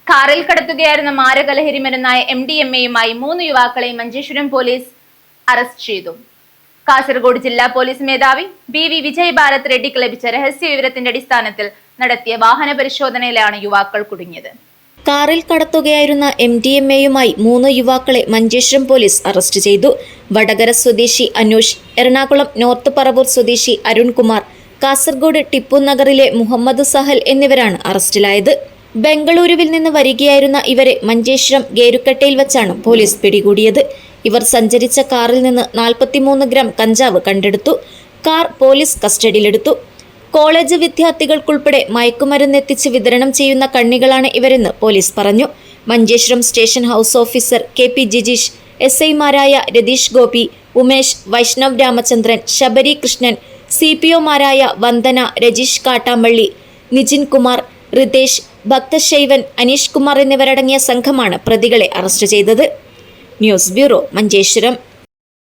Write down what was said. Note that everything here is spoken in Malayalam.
കാറിൽ കടത്തുകയായിരുന്ന മാരകലഹരി മരുന്നായ MDMA-യുമായി 3 യുവാക്കളെ മഞ്ചേശ്വരം പോലീസ് അറസ്റ്റ് ചെയ്തു. കാസർഗോഡ് ജില്ലാ പോലീസ് മേധാവി BV വിജയ് ഭാരത് റെഡ്ഡിക്ക് ലഭിച്ച രഹസ്യ വിവരത്തിന്റെ അടിസ്ഥാനത്തിൽ നടത്തിയ വാഹന പരിശോധനയിലാണ് യുവാക്കൾ കുടുങ്ങിയത്. കാറിൽ കടത്തുകയായിരുന്ന MDMA-യുമായി 3 യുവാക്കളെ മഞ്ചേശ്വരം പോലീസ് അറസ്റ്റ് ചെയ്തു. വടകര സ്വദേശി അനൂഷ്, എറണാകുളം നോർത്ത് പറവൂർ സ്വദേശി അരുൺകുമാർ, കാസർഗോഡ് ടിപ്പു നഗറിലെ മുഹമ്മദ് സഹൽ എന്നിവരാണ് അറസ്റ്റിലായത്. ബംഗളൂരുവിൽ നിന്ന് വരികയായിരുന്ന ഇവരെ മഞ്ചേശ്വരം ഗേരുക്കട്ടയിൽ വച്ചാണ് പോലീസ് പിടികൂടിയത്. ഇവർ സഞ്ചരിച്ച കാറിൽ നിന്ന് 43 ഗ്രാം കഞ്ചാവ് കണ്ടെടുത്തു. കാർ പോലീസ് കസ്റ്റഡിയിലെടുത്തു. കോളേജ് വിദ്യാർത്ഥികൾക്കുൾപ്പെടെ മയക്കുമരുന്നെത്തിച്ച് വിതരണം ചെയ്യുന്ന കണ്ണികളാണ് ഇവരെന്ന് പോലീസ് പറഞ്ഞു. Manjeshwaram station house officer KP Jijeesh, SI-മാരായ രതീഷ് ഗോപി, ഉമേഷ്, വൈഷ്ണവ് രാമചന്ദ്രൻ, ശബരി കൃഷ്ണൻ, CPO-മാരായ വന്ദന, രജീഷ് കാട്ടാമ്പള്ളി, നിജിൻ കുമാർ, റിതേഷ്, ഭക്തശൈവൻ, അനീഷ് കുമാർ എന്നിവരടങ്ങിയ സംഘമാണ് പ്രതികളെ അറസ്റ്റ് ചെയ്തത്. News bureau, Manjeshwaram.